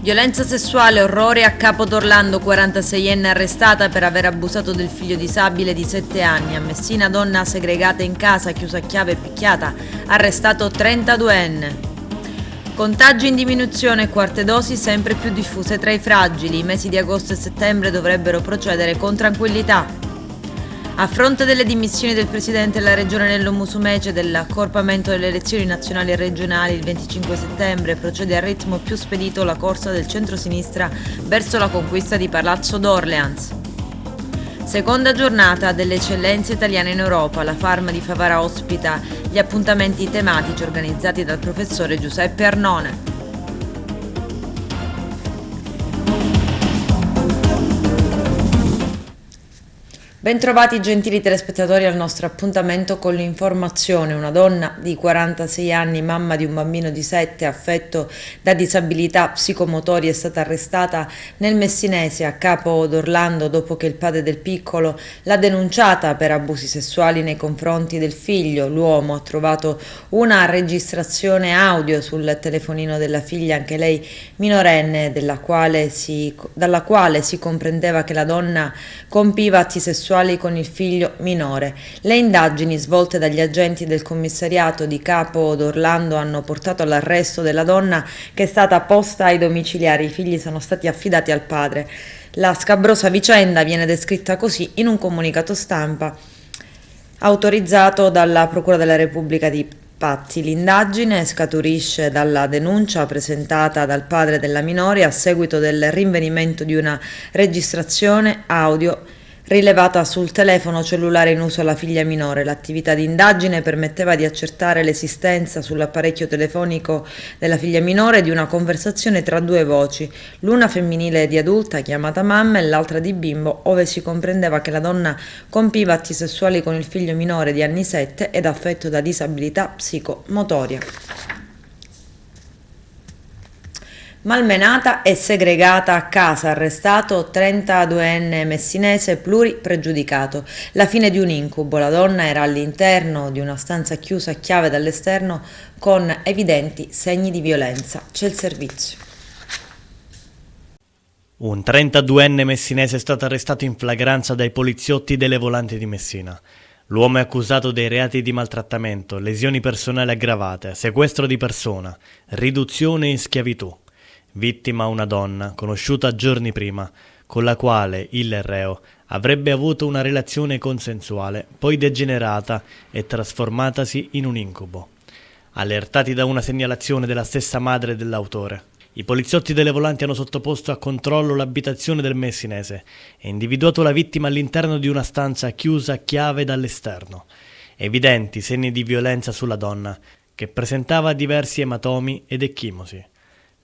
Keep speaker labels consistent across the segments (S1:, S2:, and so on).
S1: Violenza sessuale, orrore a Capo d'Orlando, 46enne arrestata per aver abusato del figlio disabile di 7 anni. A Messina donna segregata in casa, chiusa a chiave e picchiata, arrestato 32enne. Contagi in diminuzione, quarte dosi sempre più diffuse tra i fragili. I mesi di agosto e settembre dovrebbero procedere con tranquillità. A fronte delle dimissioni del presidente della regione Nello Musumeci e dell'accorpamento delle elezioni nazionali e regionali il 25 settembre, procede a ritmo più spedito la corsa del centro-sinistra verso la conquista di Palazzo d'Orleans. Seconda giornata delle eccellenze italiane in Europa. La Farm di Favara ospita gli appuntamenti tematici organizzati dal professore Giuseppe Arnone. Bentrovati gentili telespettatori al nostro appuntamento con l'informazione. Una donna di 46 anni, mamma di un bambino di 7 affetto da disabilità psicomotori, è stata arrestata nel Messinese a Capo d'Orlando dopo che il padre del piccolo l'ha denunciata per abusi sessuali nei confronti del figlio. L'uomo ha trovato una registrazione audio sul telefonino della figlia, anche lei minorenne, dalla quale si comprendeva che la donna compiva atti sessuali con il figlio minore. Le indagini svolte dagli agenti del commissariato di Capo d'Orlando hanno portato all'arresto della donna, che è stata posta ai domiciliari. I figli sono stati affidati al padre. La scabrosa vicenda viene descritta così in un comunicato stampa autorizzato dalla Procura della Repubblica di Patti. L'indagine scaturisce dalla denuncia presentata dal padre della minore a seguito del rinvenimento di una registrazione audio rilevata sul telefono cellulare in uso alla figlia minore. L'attività di indagine permetteva di accertare l'esistenza sull'apparecchio telefonico della figlia minore di una conversazione tra due voci, l'una femminile di adulta chiamata mamma e l'altra di bimbo, ove si comprendeva che la donna compiva atti sessuali con il figlio minore di anni 7 ed affetto da disabilità psicomotoria. Malmenata e segregata a casa, arrestato 32enne messinese pluripregiudicato. La fine di un incubo. La donna era all'interno di una stanza chiusa a chiave dall'esterno con evidenti segni di violenza. C'è il servizio.
S2: Un 32enne messinese è stato arrestato in flagranza dai poliziotti delle Volanti di Messina. L'uomo è accusato dei reati di maltrattamento, lesioni personali aggravate, sequestro di persona, riduzione in schiavitù. Vittima una donna, conosciuta giorni prima, con la quale il reo avrebbe avuto una relazione consensuale, poi degenerata e trasformatasi in un incubo. Allertati da una segnalazione della stessa madre dell'autore, i poliziotti delle Volanti hanno sottoposto a controllo l'abitazione del messinese e individuato la vittima all'interno di una stanza chiusa a chiave dall'esterno. Evidenti segni di violenza sulla donna, che presentava diversi ematomi ed ecchimosi.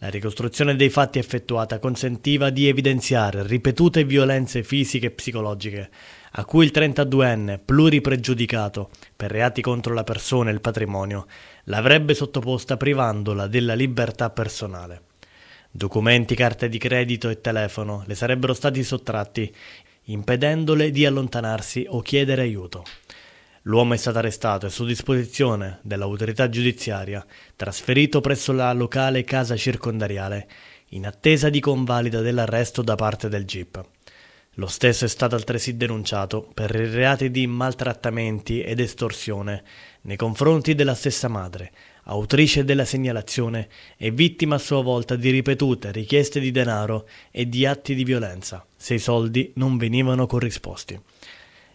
S2: La ricostruzione dei fatti effettuata consentiva di evidenziare ripetute violenze fisiche e psicologiche, a cui il 32enne, pluripregiudicato per reati contro la persona e il patrimonio, l'avrebbe sottoposta privandola della libertà personale. Documenti, carte di credito e telefono le sarebbero stati sottratti, impedendole di allontanarsi o chiedere aiuto. L'uomo è stato arrestato e su disposizione dell'autorità giudiziaria trasferito presso la locale casa circondariale in attesa di convalida dell'arresto da parte del GIP. Lo stesso è stato altresì denunciato per i reati di maltrattamenti ed estorsione nei confronti della stessa madre, autrice della segnalazione e vittima a sua volta di ripetute richieste di denaro e di atti di violenza, se i soldi non venivano corrisposti.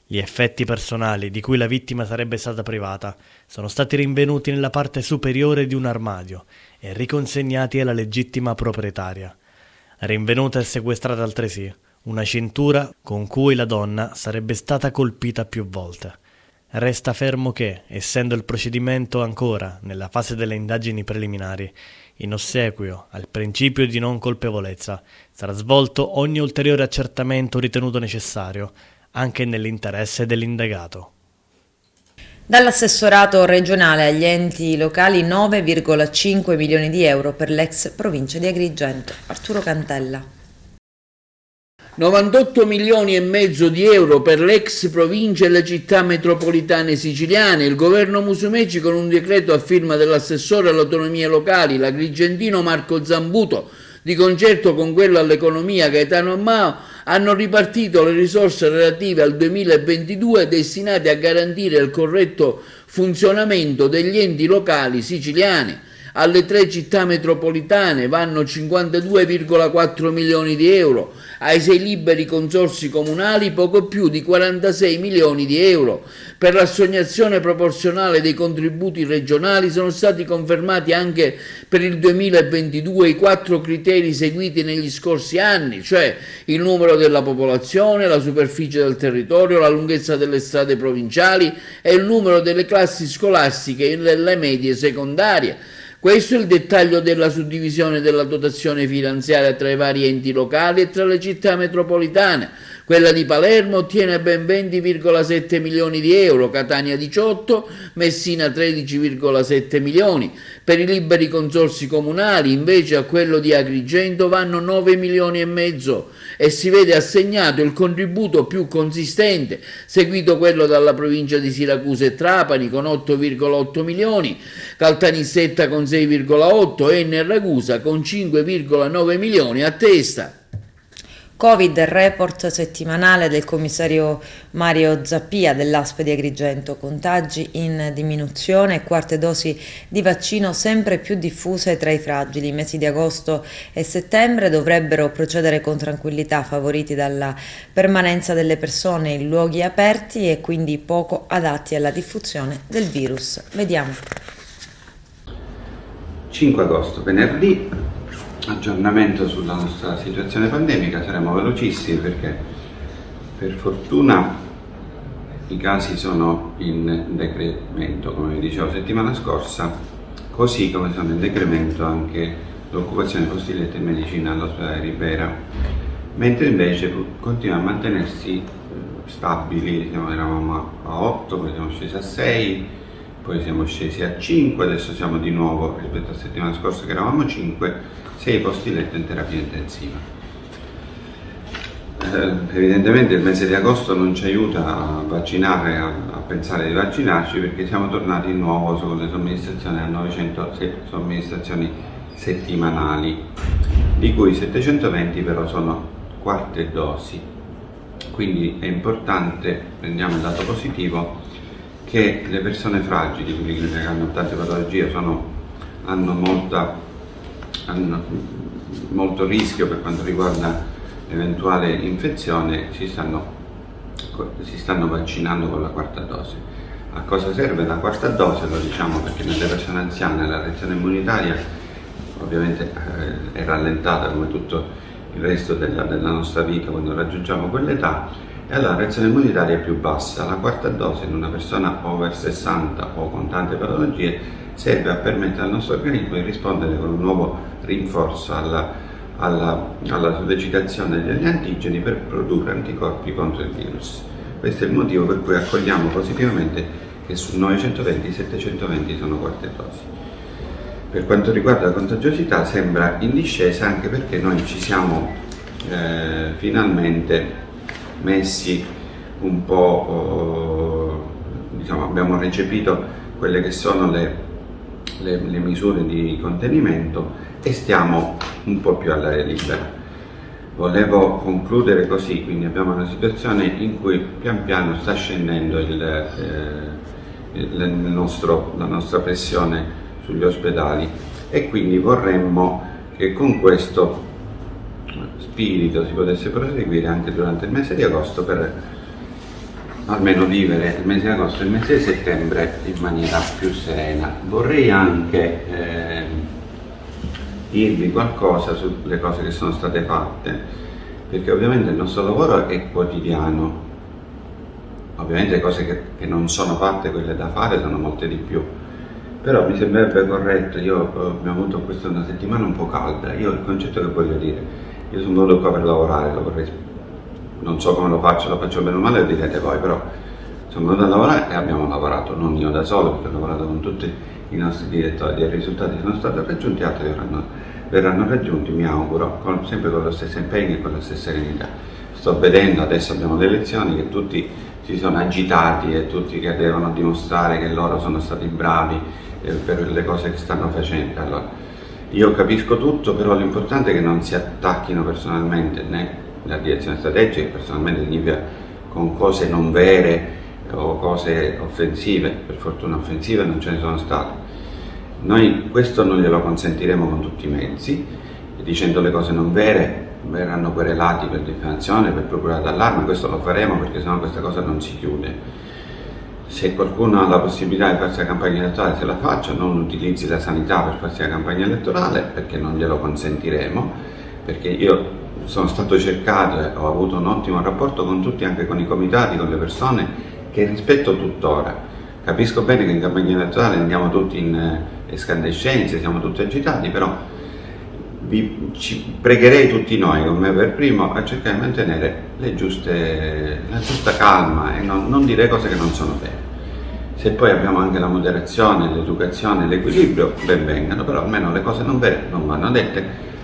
S2: Gli effetti personali di cui la vittima sarebbe stata privata sono stati rinvenuti nella parte superiore di un armadio e riconsegnati alla legittima proprietaria. Rinvenuta e sequestrata altresì una cintura con cui la donna sarebbe stata colpita più volte. Resta fermo che, essendo il procedimento ancora nella fase delle indagini preliminari, in ossequio al principio di non colpevolezza, sarà svolto ogni ulteriore accertamento ritenuto necessario, anche nell'interesse dell'indagato.
S1: Dall'assessorato regionale agli enti locali 9,5 milioni di euro per l'ex provincia di Agrigento. Arturo Cantella.
S3: 98 milioni e mezzo di euro per l'ex provincia e le città metropolitane siciliane. Il governo Musumeci, con un decreto a firma dell'assessore alle autonomie locali, l'agrigentino Marco Zambuto, Di concerto con quello all'economia Gaetano Ammao hanno ripartito le risorse relative al 2022 destinate a garantire il corretto funzionamento degli enti locali siciliani. Alle 3 città metropolitane vanno 52,4 milioni di euro, ai 6 liberi consorzi comunali poco più di 46 milioni di euro. Per l'assegnazione proporzionale dei contributi regionali sono stati confermati anche per il 2022 i 4 criteri seguiti negli scorsi anni, cioè il numero della popolazione, la superficie del territorio, la lunghezza delle strade provinciali e il numero delle classi scolastiche nelle medie secondarie. Questo è il dettaglio della suddivisione della dotazione finanziaria tra i vari enti locali e tra le città metropolitane. Quella di Palermo ottiene ben 20,7 milioni di euro, Catania 18, Messina 13,7 milioni. Per i liberi consorzi comunali, invece, a quello di Agrigento vanno 9 milioni e mezzo e si vede assegnato il contributo più consistente, seguito quello dalla provincia di Siracusa e Trapani con 8,8 milioni, Caltanissetta con 6,8 e Enna e Ragusa con 5,9 milioni a testa.
S1: Covid, report settimanale del commissario Mario Zappia dell'ASP di Agrigento, contagi in diminuzione e quarte dosi di vaccino sempre più diffuse tra i fragili. I mesi di agosto e settembre dovrebbero procedere con tranquillità, favoriti dalla permanenza delle persone in luoghi aperti e quindi poco adatti alla diffusione del virus. Vediamo.
S4: 5 agosto, venerdì. Aggiornamento sulla nostra situazione pandemica, saremo velocissimi perché per fortuna i casi sono in decremento, come vi dicevo settimana scorsa, così come sono in decremento anche l'occupazione posti letto in medicina all'ospedale Ribera, mentre invece continua a mantenersi stabili. Eravamo a 8, poi siamo scesi a 6, poi siamo scesi a 5, adesso siamo di nuovo rispetto alla settimana scorsa che eravamo a 5, 6 posti letto in terapia intensiva. Evidentemente il mese di agosto non ci aiuta a vaccinare, a pensare di vaccinarci, perché siamo tornati di nuovo con le somministrazioni a 900 somministrazioni settimanali, di cui 720 però sono quarte dosi. Quindi è importante, prendiamo il dato positivo, che le persone fragili, quelli che hanno tante patologie, hanno molto rischio per quanto riguarda l'eventuale infezione, si stanno vaccinando con la quarta dose. A cosa serve la quarta dose? Lo diciamo perché nelle persone anziane la reazione immunitaria ovviamente è rallentata come tutto il resto della nostra vita quando raggiungiamo quell'età, e allora la reazione immunitaria è più bassa. La quarta dose in una persona over 60 o con tante patologie serve a permettere al nostro organismo di rispondere con un nuovo rinforzo alla sollecitazione degli antigeni per produrre anticorpi contro il virus. Questo è il motivo per cui accogliamo positivamente che su 920 720 sono quarte dosi. Per quanto riguarda la contagiosità sembra in discesa, anche perché noi ci siamo finalmente messi un po', abbiamo recepito quelle che sono le misure di contenimento e stiamo un po' più all'aria libera. Volevo concludere così, quindi abbiamo una situazione in cui pian piano sta scendendo la nostra pressione sugli ospedali, e quindi vorremmo che con questo spirito si potesse proseguire anche durante il mese di agosto, per almeno vivere il mese di agosto e il mese di settembre in maniera più serena. Vorrei anche dirvi qualcosa sulle cose che sono state fatte, perché ovviamente il nostro lavoro è quotidiano. Ovviamente cose che non sono fatte, quelle da fare, sono molte di più, però mi sembrerebbe corretto. Abbiamo avuto questa una settimana un po' calda. Il concetto che voglio dire, io sono venuto qua per lavorare, non so come lo faccio bene o male, lo direte voi, però sono venuto a lavorare e abbiamo lavorato, non io da solo, perché ho lavorato con tutti i nostri direttori, e i risultati sono stati raggiunti, altri verranno raggiunti, mi auguro, sempre con lo stesso impegno e con la stessa serenità. Sto vedendo, adesso abbiamo le elezioni, che tutti si sono agitati e tutti che devono dimostrare che loro sono stati bravi per le cose che stanno facendo. Allora, Io capisco tutto, però l'importante è che non si attacchino personalmente, né la direzione strategica, che personalmente significa con cose non vere o cose offensive. Per fortuna offensive non ce ne sono state. Noi questo non glielo consentiremo con tutti i mezzi, dicendo le cose non vere verranno querelati per diffamazione, per procura d'allarme. Questo lo faremo perché sennò questa cosa non si chiude. Se qualcuno ha la possibilità di farsi la campagna elettorale, se la faccia, non utilizzi la sanità per farsi la campagna elettorale, perché non glielo consentiremo, perché io sono stato cercato e ho avuto un ottimo rapporto con tutti, anche con i comitati, con le persone, che rispetto tuttora. Capisco bene che in campagna elettorale andiamo tutti in escandescenze, siamo tutti agitati, però ci pregherei tutti noi, con me per primo, a cercare di mantenere la giusta calma e non dire cose che non sono vere. Se poi abbiamo anche la moderazione, l'educazione, l'equilibrio, ben vengano, però almeno le cose non vere non vanno dette,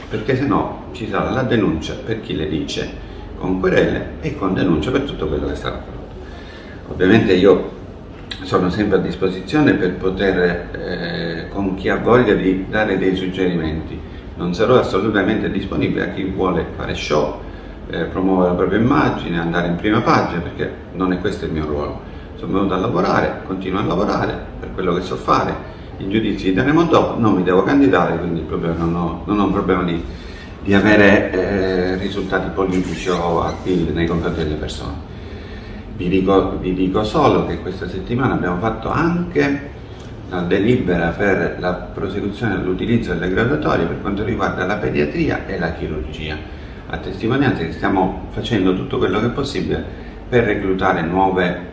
S4: perché sennò ci sarà la denuncia per chi le dice, con querele e con denuncia per tutto quello che sarà fatto. Ovviamente io sono sempre a disposizione per poter, con chi ha voglia di dare dei suggerimenti. Non sarò assolutamente disponibile a chi vuole fare show, promuovere la propria immagine, andare in prima pagina, perché non è questo il mio ruolo. Sono venuto a lavorare, continuo a lavorare per quello che so fare, i giudizi li daremo dopo, non mi devo candidare, quindi non ho un problema di avere risultati politici o appeal nei confronti delle persone. Vi dico solo che questa settimana abbiamo fatto anche la delibera per la prosecuzione dell'utilizzo delle graduatorie per quanto riguarda la pediatria e la chirurgia, a testimonianza che stiamo facendo tutto quello che è possibile per reclutare nuove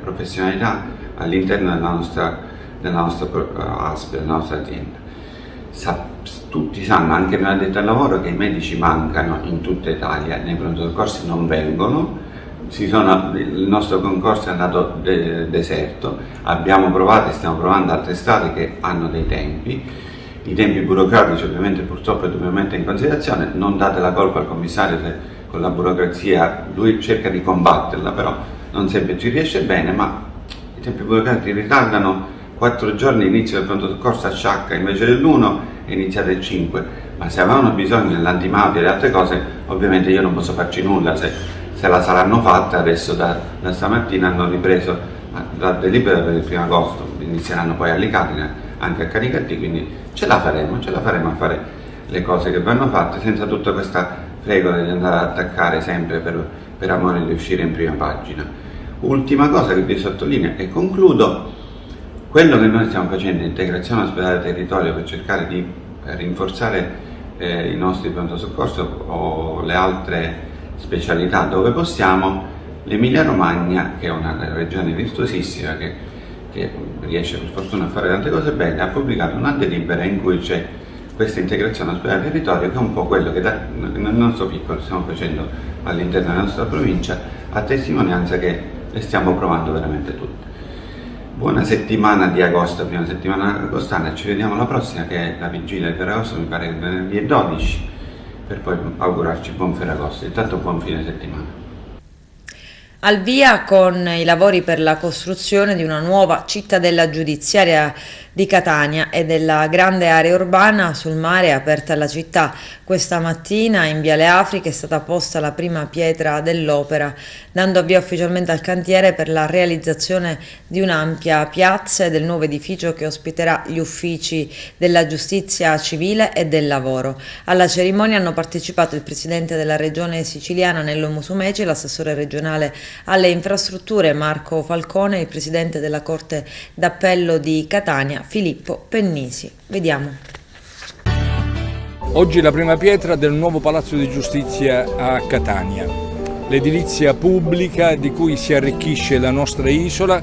S4: professionalità all'interno della nostra ASP, della nostra azienda. Tutti sanno, anche per l'addetto al lavoro, che i medici mancano in tutta Italia, nei pronto soccorsi non vengono. Il nostro concorso è andato deserto, abbiamo provato e stiamo provando altre strade che hanno dei tempi, i tempi burocratici ovviamente purtroppo dobbiamo mettere in considerazione, non date la colpa al commissario se con la burocrazia lui cerca di combatterla, però non sempre ci riesce bene, ma i tempi burocratici ritardano 4 giorni, inizio del pronto soccorso a Sciacca invece dell'1 è iniziato il 5, ma se avevano bisogno dell'antimafia e di altre cose ovviamente io non posso farci nulla, se la saranno fatta. Adesso da stamattina hanno ripreso la delibera per il 1° agosto, inizieranno poi a Licati, anche a Canicattì, quindi ce la faremo a fare le cose che vanno fatte senza tutta questa fregola di andare ad attaccare sempre per amore di uscire in prima pagina. Ultima cosa che vi sottolineo e concludo, quello che noi stiamo facendo, integrazione ospedale territorio, per cercare di rinforzare i nostri pronto soccorso o le altre specialità dove possiamo. L'Emilia Romagna, che è una regione virtuosissima che riesce per fortuna a fare tante cose belle, ha pubblicato una delibera in cui c'è questa integrazione ospedale territorio, che è un po' quello che nel nostro piccolo stiamo facendo all'interno della nostra provincia, a testimonianza che le stiamo provando veramente tutte. Buona settimana di agosto, prima settimana agostana, ci vediamo alla prossima, che è la vigilia di Ferragosto, mi pare che venerdì 12, per poi augurarci buon Ferragosto. Intanto buon fine settimana.
S1: Al via con i lavori per la costruzione di una nuova cittadella giudiziaria di Catania e della grande area urbana sul mare aperta alla città. Questa mattina in Viale Africa è stata posta la prima pietra dell'opera, dando avvio ufficialmente al cantiere per la realizzazione di un'ampia piazza e del nuovo edificio che ospiterà gli uffici della giustizia civile e del lavoro. Alla cerimonia hanno partecipato il presidente della regione siciliana Nello Musumeci, l'assessore regionale alle infrastrutture Marco Falcone e il presidente della Corte d'Appello di Catania Filippo Pennisi. Vediamo.
S5: Oggi la prima pietra del nuovo Palazzo di Giustizia a Catania, l'edilizia pubblica di cui si arricchisce la nostra isola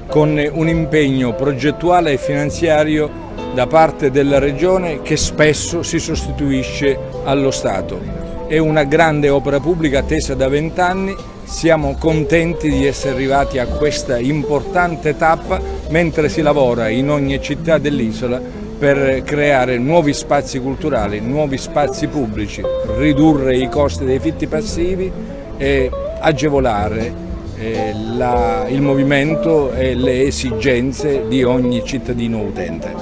S5: con un impegno progettuale e finanziario da parte della Regione che spesso si sostituisce allo Stato. È una grande opera pubblica attesa da 20 anni, siamo contenti di essere arrivati a questa importante tappa mentre si lavora in ogni città dell'isola per creare nuovi spazi culturali, nuovi spazi pubblici, ridurre i costi dei fitti passivi e agevolare il movimento e le esigenze di ogni cittadino utente.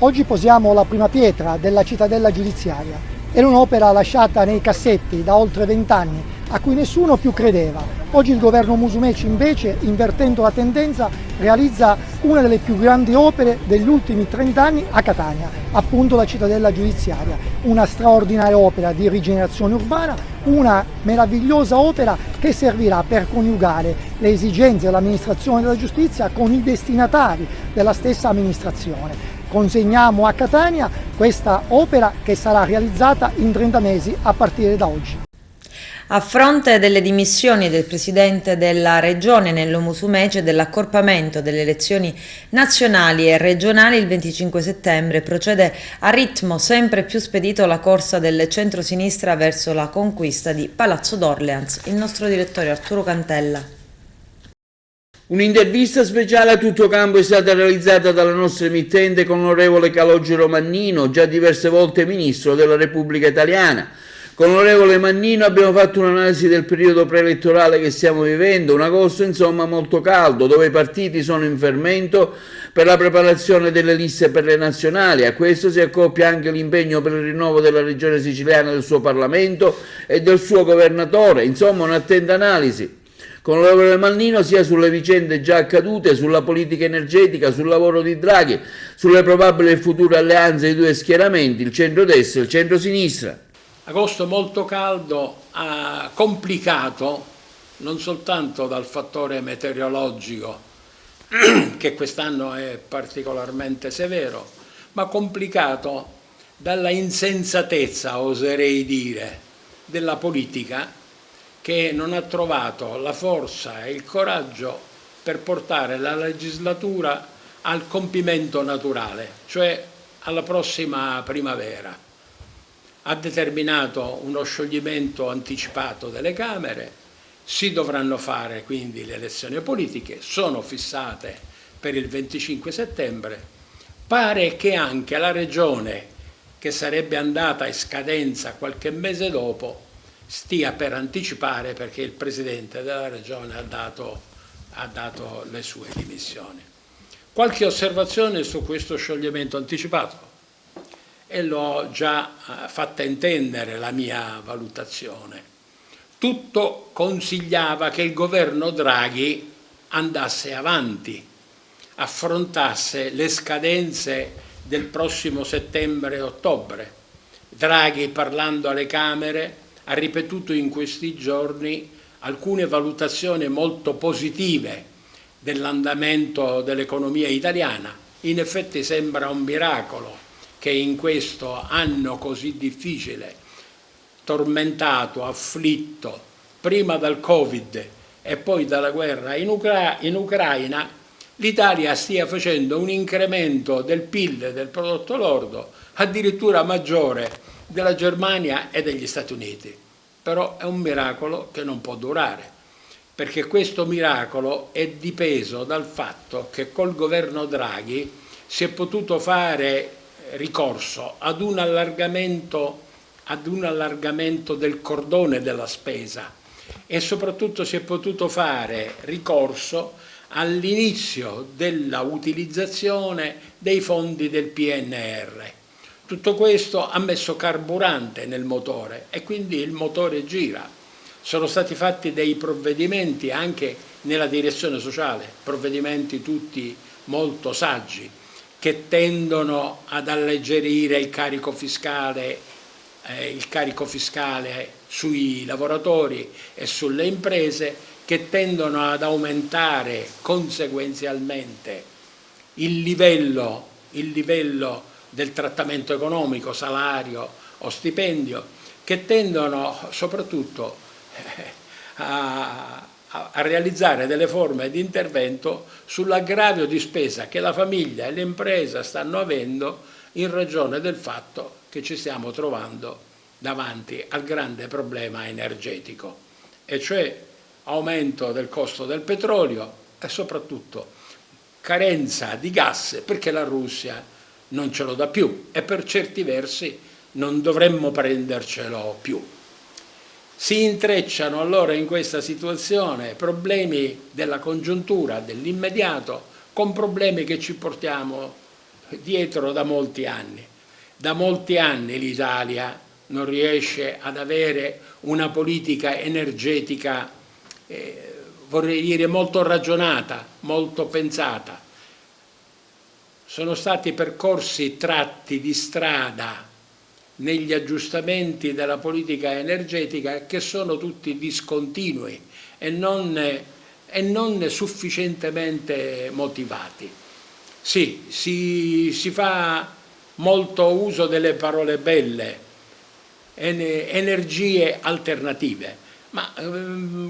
S6: Oggi posiamo la prima pietra della cittadella giudiziaria. Era un'opera lasciata nei cassetti da oltre 20 anni, a cui nessuno più credeva. Oggi il governo Musumeci invece, invertendo la tendenza, realizza una delle più grandi opere degli ultimi 30 anni a Catania, appunto la cittadella giudiziaria. Una straordinaria opera di rigenerazione urbana, una meravigliosa opera che servirà per coniugare le esigenze dell'amministrazione della giustizia con i destinatari della stessa amministrazione. Consegniamo a Catania questa opera che sarà realizzata in 30 mesi a partire da oggi.
S1: A fronte delle dimissioni del presidente della regione Nello Musumeci e dell'accorpamento delle elezioni nazionali e regionali, il 25 settembre procede a ritmo sempre più spedito la corsa del centrosinistra verso la conquista di Palazzo d'Orleans. Il nostro direttore Arturo Cantella.
S3: Un'intervista speciale a tutto campo è stata realizzata dalla nostra emittente con l'onorevole Calogero Mannino, già diverse volte ministro della Repubblica Italiana. Con l'onorevole Mannino abbiamo fatto un'analisi del periodo preelettorale che stiamo vivendo, un agosto insomma molto caldo, dove i partiti sono in fermento per la preparazione delle liste per le nazionali. A questo si accoppia anche l'impegno per il rinnovo della regione siciliana, del suo Parlamento e del suo governatore, insomma un'attenta analisi con l'onorevole Mannino sia sulle vicende già accadute, sulla politica energetica, sul lavoro di Draghi, sulle probabili e future alleanze dei due schieramenti, il centrodestra e il centrosinistra.
S7: Agosto molto caldo, complicato non soltanto dal fattore meteorologico, che quest'anno è particolarmente severo, ma complicato dalla insensatezza, oserei dire, della politica, che non ha trovato la forza e il coraggio per portare la legislatura al compimento naturale, cioè alla prossima primavera. Ha determinato uno scioglimento anticipato delle Camere, si dovranno fare quindi le elezioni politiche, sono fissate per il 25 settembre. Pare che anche la Regione, che sarebbe andata in scadenza qualche mese dopo, stia per anticipare perché il Presidente della Regione ha dato le sue dimissioni. Qualche osservazione su questo scioglimento anticipato? E l'ho già fatta intendere la mia valutazione. Tutto consigliava che il governo Draghi andasse avanti, affrontasse le scadenze del prossimo settembre-ottobre. Draghi, parlando alle Camere, ha ripetuto in questi giorni alcune valutazioni molto positive dell'andamento dell'economia italiana. In effetti sembra un miracolo che in questo anno così difficile, tormentato, afflitto, prima dal Covid e poi dalla guerra in Ucraina, l'Italia stia facendo un incremento del PIL, del prodotto lordo, addirittura maggiore della Germania e degli Stati Uniti. Però è un miracolo che non può durare, perché questo miracolo è dipeso dal fatto che col governo Draghi si è potuto fare ricorso ad un allargamento del cordone della spesa e soprattutto si è potuto fare ricorso all'inizio della utilizzazione dei fondi del PNR. Tutto questo ha messo carburante nel motore e quindi il motore gira. Sono stati fatti dei provvedimenti anche nella direzione sociale, provvedimenti tutti molto saggi, che tendono ad alleggerire il carico fiscale sui lavoratori e sulle imprese, che tendono ad aumentare conseguenzialmente il livello del trattamento economico, salario o stipendio, che tendono soprattutto a realizzare delle forme di intervento sull'aggravio di spesa che la famiglia e l'impresa stanno avendo in ragione del fatto che ci stiamo trovando davanti al grande problema energetico, e cioè aumento del costo del petrolio e soprattutto carenza di gas, perché la Russia non ce lo dà più e per certi versi non dovremmo prendercelo più. Si intrecciano allora in questa situazione problemi della congiuntura, dell'immediato, con problemi che ci portiamo dietro da molti anni. Da molti anni l'Italia non riesce ad avere una politica energetica, vorrei dire, molto ragionata, molto pensata. Sono stati percorsi tratti di strada negli aggiustamenti della politica energetica che sono tutti discontinui e non sufficientemente motivati. Sì, si fa molto uso delle parole belle, energie alternative, ma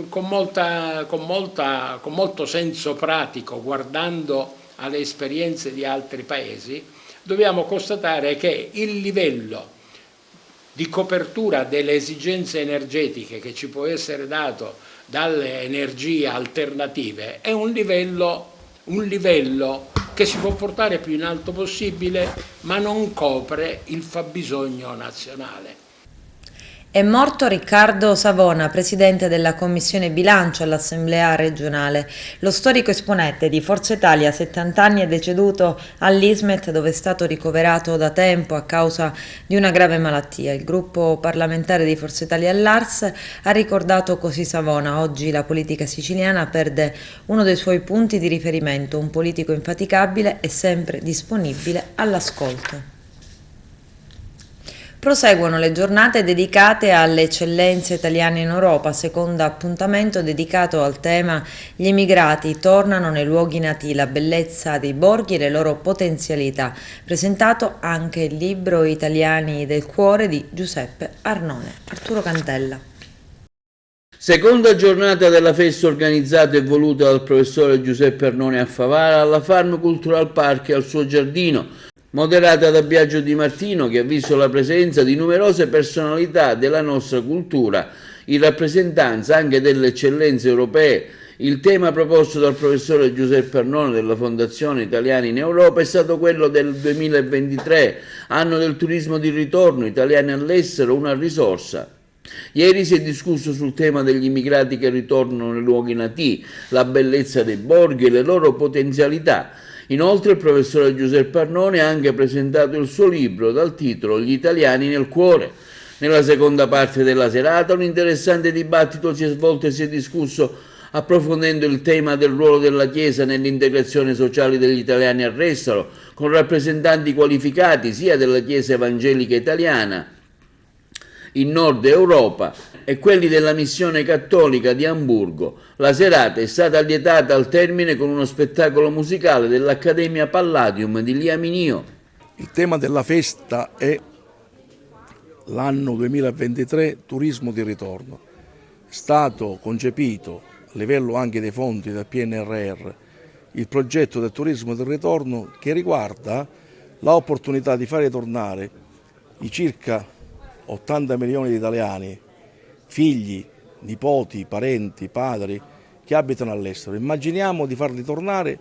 S7: con molto senso pratico, guardando alle esperienze di altri paesi, dobbiamo constatare che il livello di copertura delle esigenze energetiche che ci può essere dato dalle energie alternative è un livello che si può portare più in alto possibile, ma non copre il fabbisogno nazionale.
S1: È morto Riccardo Savona, presidente della Commissione Bilancio all'Assemblea regionale. Lo storico esponente di Forza Italia, 70 anni, è deceduto all'Ismet, dove è stato ricoverato da tempo a causa di una grave malattia. Il gruppo parlamentare di Forza Italia all'Ars ha ricordato così Savona. Oggi la politica siciliana perde uno dei suoi punti di riferimento, un politico infaticabile e sempre disponibile all'ascolto. Proseguono le giornate dedicate alle eccellenze italiane in Europa, secondo appuntamento dedicato al tema Gli emigrati tornano nei luoghi nati, la bellezza dei borghi e le loro potenzialità, presentato anche il libro Italiani del cuore di Giuseppe Arnone. Arturo Cantella.
S3: Seconda giornata della festa organizzata e voluta dal professore Giuseppe Arnone a Favara alla Farm Cultural Park e al suo giardino, moderata da Biagio Di Martino, che ha visto la presenza di numerose personalità della nostra cultura, in rappresentanza anche delle eccellenze europee. Il tema proposto dal professore Giuseppe Arnone della Fondazione Italiani in Europa è stato quello del 2023, anno del turismo di ritorno, italiani all'estero, una risorsa. Ieri si è discusso sul tema degli immigrati che ritornano nei luoghi nati, la bellezza dei borghi e le loro potenzialità. Inoltre il professore Giuseppe Arnone ha anche presentato il suo libro dal titolo Gli italiani nel cuore. Nella seconda parte della serata un interessante dibattito si è svolto e si è discusso approfondendo il tema del ruolo della Chiesa nell'integrazione sociale degli italiani all'estero, con rappresentanti qualificati sia della Chiesa evangelica italiana in Nord Europa e quelli della missione cattolica di Amburgo. La serata è stata allietata al termine con uno spettacolo musicale dell'Accademia Palladium di Liaminio.
S8: Il tema della festa è l'anno 2023 turismo di ritorno. È stato concepito a livello anche dei fondi del PNRR il progetto del turismo del ritorno, che riguarda l'opportunità di fare tornare i circa 80 milioni di italiani, figli, nipoti, parenti, padri che abitano all'estero. Immaginiamo di farli tornare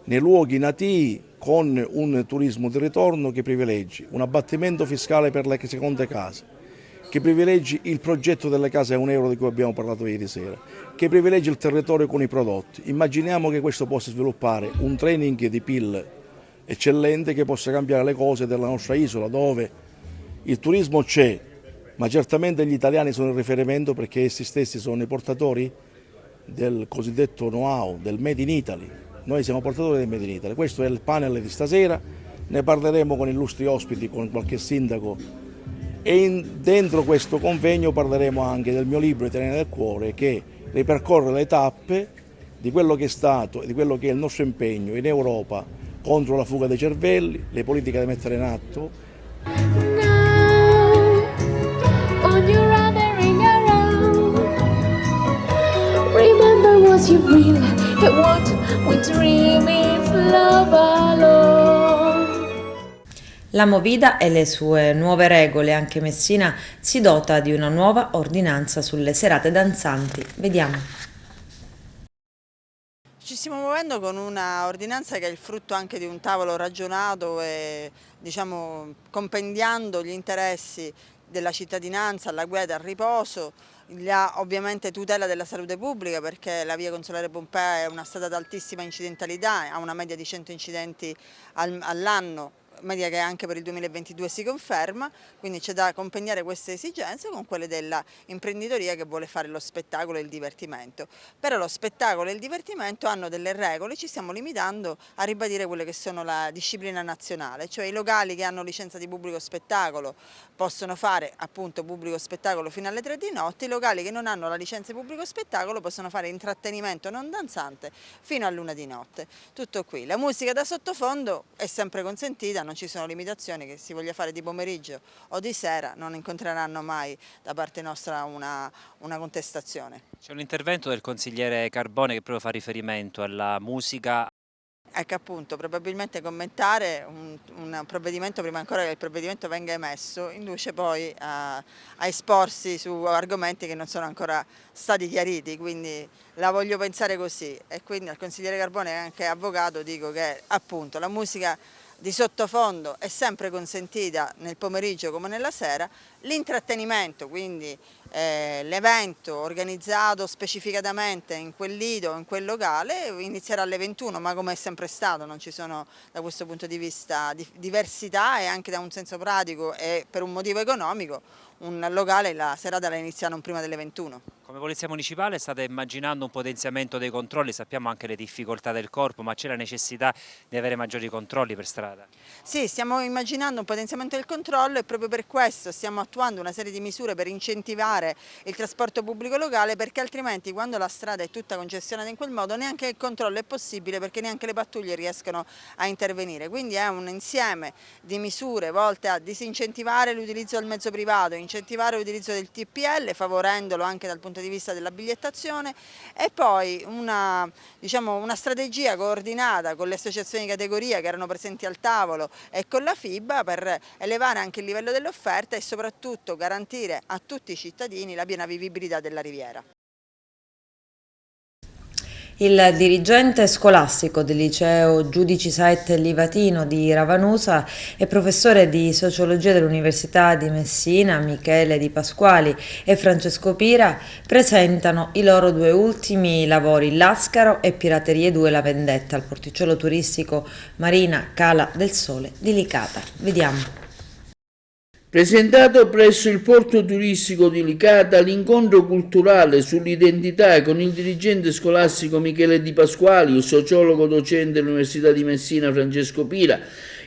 S8: nei luoghi natii con un turismo di ritorno che privilegi un abbattimento fiscale per le seconde case, che privilegi il progetto delle case a €1 di cui abbiamo parlato ieri sera, che privilegi il territorio con i prodotti. Immaginiamo che questo possa sviluppare un training di PIL eccellente che possa cambiare le cose della nostra isola, dove il turismo c'è, ma certamente gli italiani sono il riferimento, perché essi stessi sono i portatori del cosiddetto know-how, del Made in Italy. Noi siamo portatori del Made in Italy. Questo è il panel di stasera, ne parleremo con illustri ospiti, con qualche sindaco, e dentro questo convegno parleremo anche del mio libro Italiani del cuore, che ripercorre le tappe di quello che è stato e di quello che è il nostro impegno in Europa contro la fuga dei cervelli, le politiche da mettere in atto.
S1: La Movida e le sue nuove regole. Anche Messina si dota di una nuova ordinanza sulle serate danzanti. Vediamo.
S9: Ci stiamo muovendo con una ordinanza che è il frutto anche di un tavolo ragionato e compendiando gli interessi della cittadinanza alla guida, al riposo, ovviamente tutela della salute pubblica, perché la via Consolare Pompea è una strada ad altissima incidentalità, ha una media di 100 incidenti all'anno, media che anche per il 2022 si conferma, quindi c'è da compegnare queste esigenze con quelle dell'imprenditoria che vuole fare lo spettacolo e il divertimento. Però lo spettacolo e il divertimento hanno delle regole, ci stiamo limitando a ribadire quelle che sono la disciplina nazionale, cioè i locali che hanno licenza di pubblico spettacolo possono fare appunto pubblico spettacolo fino alle 3 di notte, i locali che non hanno la licenza di pubblico spettacolo possono fare intrattenimento non danzante fino all'1 di notte. Tutto qui. La musica da sottofondo è sempre consentita, non ci sono limitazioni, che si voglia fare di pomeriggio o di sera non incontreranno mai da parte nostra una contestazione.
S10: C'è un intervento del consigliere Carbone che proprio fa riferimento alla musica.
S9: Ecco, appunto, probabilmente commentare un provvedimento prima ancora che il provvedimento venga emesso induce poi a esporsi su argomenti che non sono ancora stati chiariti, quindi la voglio pensare così, e quindi al consigliere Carbone, anche avvocato, dico che appunto la musica di sottofondo è sempre consentita nel pomeriggio come nella sera, l'intrattenimento, quindi l'evento organizzato specificatamente in quel lido o in quel locale inizierà alle 21, ma come è sempre stato, non ci sono da questo punto di vista diversità, e anche da un senso pratico e per un motivo economico un locale la serata la inizia non prima delle 21.
S10: Come Polizia Municipale state immaginando un potenziamento dei controlli, sappiamo anche le difficoltà del corpo, ma c'è la necessità di avere maggiori controlli per strada?
S9: Sì, stiamo immaginando un potenziamento del controllo e proprio per questo stiamo attuando una serie di misure per incentivare il trasporto pubblico locale, perché altrimenti quando la strada è tutta congestionata in quel modo neanche il controllo è possibile, perché neanche le pattuglie riescono a intervenire. Quindi è un insieme di misure volte a disincentivare l'utilizzo del mezzo privato, incentivare l'utilizzo del TPL favorendolo anche dal punto di vista della bigliettazione, e poi una strategia coordinata con le associazioni di categoria che erano presenti al tavolo e con la FIBA per elevare anche il livello dell'offerta e soprattutto garantire a tutti i cittadini la piena vivibilità della Riviera.
S1: Il dirigente scolastico del liceo Giudici Saette Livatino di Ravanusa e professore di sociologia dell'Università di Messina, Michele Di Pasquali e Francesco Pira, presentano i loro due ultimi lavori, Lascaro e Piraterie 2 La Vendetta, al porticciolo turistico Marina Cala del Sole di Licata. Vediamo.
S3: Presentato presso il porto turistico di Licata l'incontro culturale sull'identità con il dirigente scolastico Michele Di Pasquali, il sociologo docente dell'Università di Messina Francesco Pira,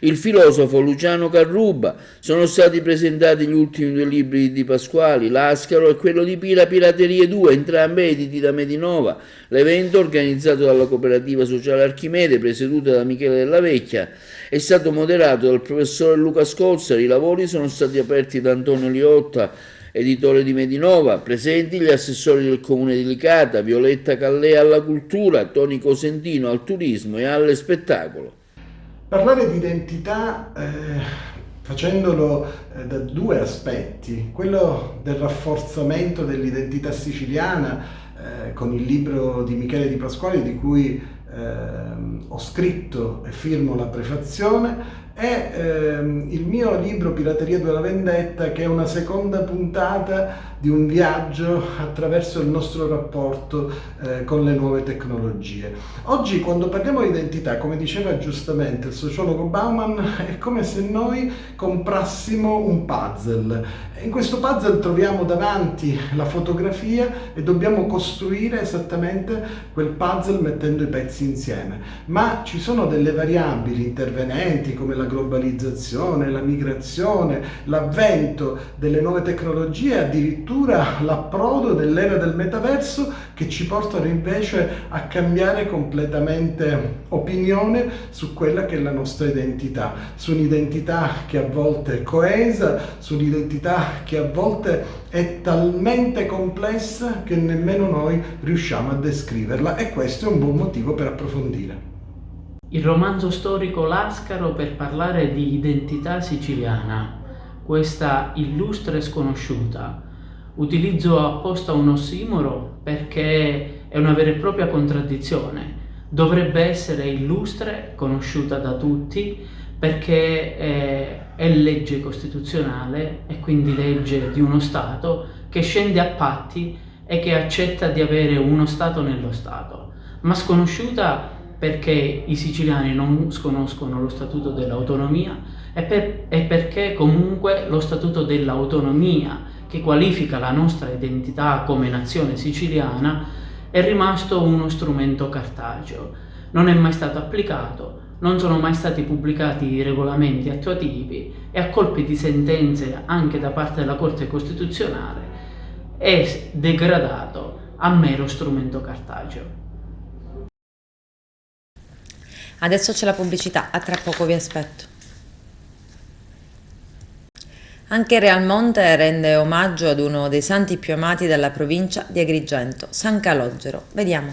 S3: il filosofo Luciano Carruba, sono stati presentati gli ultimi due libri di Di Pasquali, Lascaro e quello di Pira, Piraterie 2, entrambi editi da Medinova. L'evento, organizzato dalla cooperativa sociale Archimede, presieduta da Michele Della Vecchia, è stato moderato dal professore Luca Scolzari. I lavori sono stati aperti da Antonio Liotta, editore di Medinova, presenti gli assessori del comune di Licata, Violetta Callea alla cultura, Toni Cosentino al turismo e allo spettacolo.
S11: Parlare di identità facendolo da due aspetti, quello del rafforzamento dell'identità siciliana con il libro di Michele Di Pasquali, di cui ho scritto e firmo la prefazione, e il mio libro Piraterie 2 La Vendetta, che è una seconda puntata di un viaggio attraverso il nostro rapporto con le nuove tecnologie. Oggi, quando parliamo di identità, come diceva giustamente il sociologo Bauman, è come se noi comprassimo un puzzle. In questo puzzle troviamo davanti la fotografia e dobbiamo costruire esattamente quel puzzle mettendo i pezzi insieme. Ma ci sono delle variabili intervenenti come la globalizzazione, la migrazione, l'avvento delle nuove tecnologie, addirittura l'approdo dell'era del metaverso, che ci portano invece a cambiare completamente opinione su quella che è la nostra identità, su un'identità che a volte è coesa, su un'identità che a volte è talmente complessa che nemmeno noi riusciamo a descriverla, e questo è un buon motivo per approfondire.
S12: Il romanzo storico Lascaro per parlare di identità siciliana, questa illustre sconosciuta. Utilizzo apposta un ossimoro perché è una vera e propria contraddizione. Dovrebbe essere illustre, conosciuta da tutti, perché è legge costituzionale e quindi legge di uno Stato che scende a patti e che accetta di avere uno Stato nello Stato, ma sconosciuta perché i siciliani non sconoscono lo Statuto dell'autonomia e perché comunque lo Statuto dell'autonomia, che qualifica la nostra identità come nazione siciliana, è rimasto uno strumento cartaceo. Non è mai stato applicato, non sono mai stati pubblicati i regolamenti attuativi e a colpi di sentenze anche da parte della Corte Costituzionale è degradato a mero strumento cartaceo.
S1: Adesso c'è la pubblicità, a tra poco vi aspetto. Anche Realmonte rende omaggio ad uno dei santi più amati dalla provincia di Agrigento, San Calogero. Vediamo.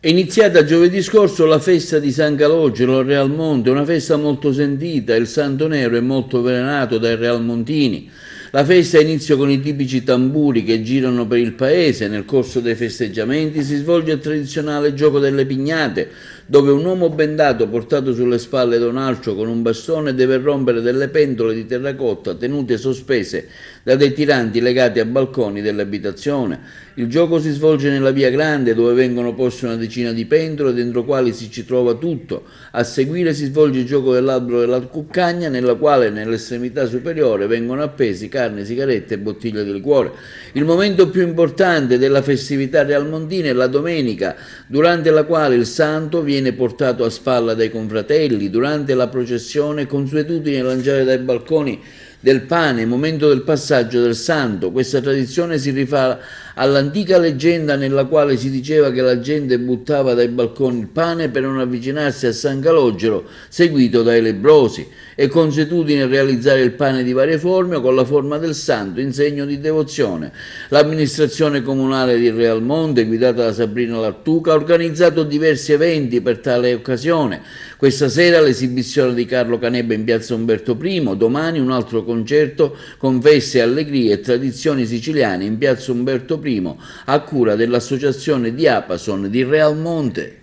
S3: È iniziata giovedì scorso la festa di San Calogero a Realmonte, una festa molto sentita, il Santo Nero è molto venerato dai realmontini. La festa ha inizio con i tipici tamburi che girano per il paese. Nel corso dei festeggiamenti si svolge il tradizionale gioco delle pignate, dove un uomo bendato portato sulle spalle da un altro con un bastone deve rompere delle pentole di terracotta tenute sospese da dei tiranti legati a balconi dell'abitazione. Il gioco si svolge nella via Grande, dove vengono poste una decina di pentole dentro quali ci trova tutto. A seguire si svolge il gioco dell'albero della cuccagna, nella quale nell'estremità superiore vengono appesi carne, sigarette e bottiglie di liquore. Il momento più importante della festività realmontina è la domenica, durante la quale il santo viene portato a spalla dai confratelli. Durante la processione è consuetudine lanciare dai balconi del pane, momento del passaggio del santo. Questa tradizione si rifà all'antica leggenda nella quale si diceva che la gente buttava dai balconi il pane per non avvicinarsi a San Calogero, seguito dai lebbrosi. È consuetudine realizzare il pane di varie forme o con la forma del santo in segno di devozione. L'amministrazione comunale di Realmonte, guidata da Sabrina Lattuca, ha organizzato diversi eventi per tale occasione. Questa sera l'esibizione di Carlo Canebba in piazza Umberto I, domani un altro concerto con feste, allegrie e tradizioni siciliane in piazza Umberto I a cura dell'associazione Diapason di Realmonte.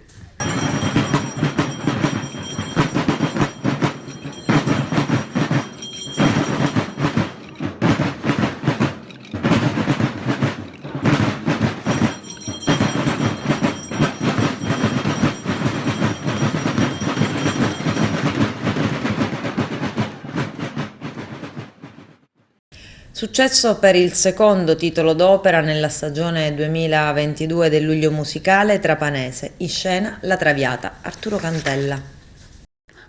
S1: Successo per il secondo titolo d'opera nella stagione 2022 del Luglio Musicale Trapanese, in scena La Traviata, Arturo Cantella.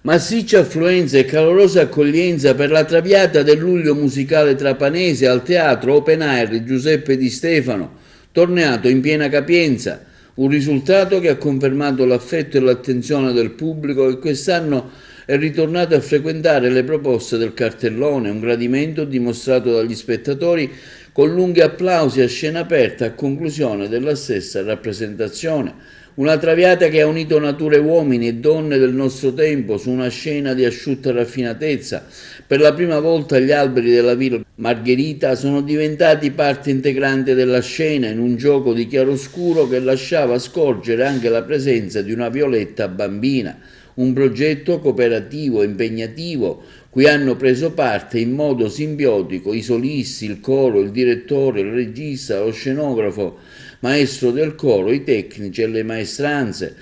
S3: Massiccia affluenza e calorosa accoglienza per la Traviata del Luglio Musicale Trapanese al Teatro Open Air Giuseppe Di Stefano, tornato in piena capienza, un risultato che ha confermato l'affetto e l'attenzione del pubblico che quest'anno è ritornato a frequentare le proposte del cartellone, un gradimento dimostrato dagli spettatori con lunghi applausi a scena aperta a conclusione della stessa rappresentazione. Una Traviata che ha unito natura e uomini e donne del nostro tempo su una scena di asciutta raffinatezza. Per la prima volta gli alberi della Villa Margherita sono diventati parte integrante della scena in un gioco di chiaroscuro che lasciava scorgere anche la presenza di una Violetta bambina. Un progetto cooperativo e impegnativo cui hanno preso parte in modo simbiotico i solisti, il coro, il direttore, il regista, lo scenografo, maestro del coro, i tecnici e le maestranze.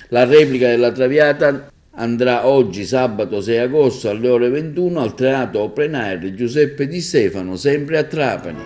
S3: La replica della Traviata andrà oggi, sabato 6 agosto, alle ore 21 al Teatro Open Air Giuseppe Di Stefano, sempre a Trapani.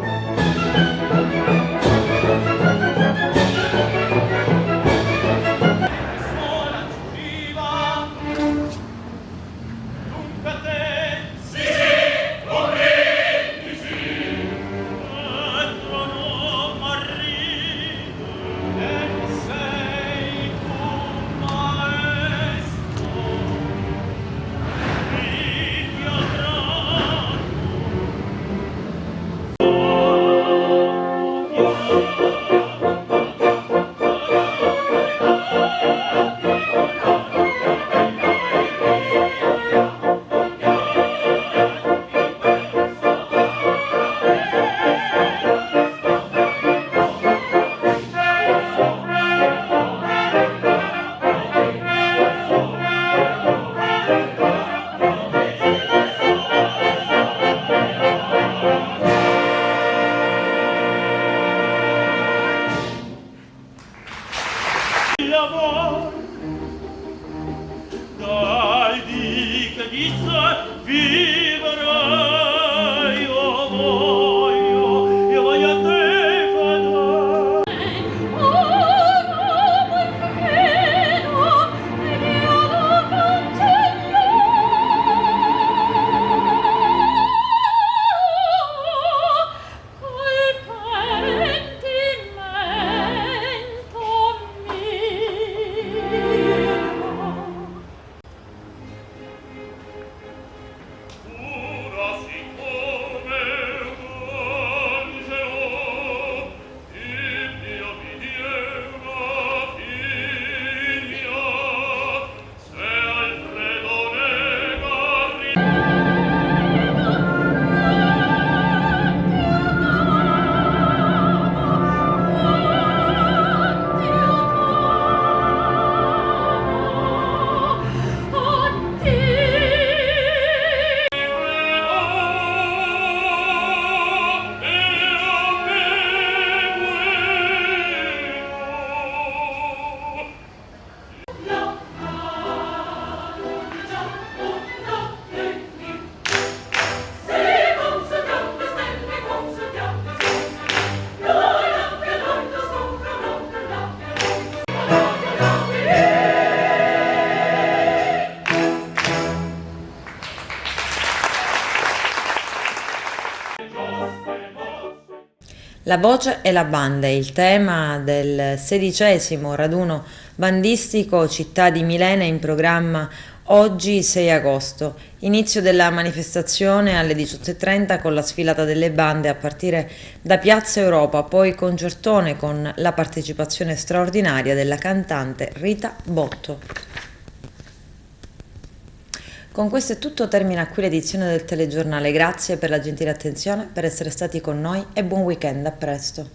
S1: La voce e la banda è il tema del 16° raduno bandistico Città di Milena in programma oggi 6 agosto. Inizio della manifestazione alle 18:30 con la sfilata delle bande a partire da Piazza Europa, poi concertone con la partecipazione straordinaria della cantante Rita Botto. Con questo è tutto, termina qui l'edizione del telegiornale. Grazie per la gentile attenzione, per essere stati con noi e buon weekend, a presto.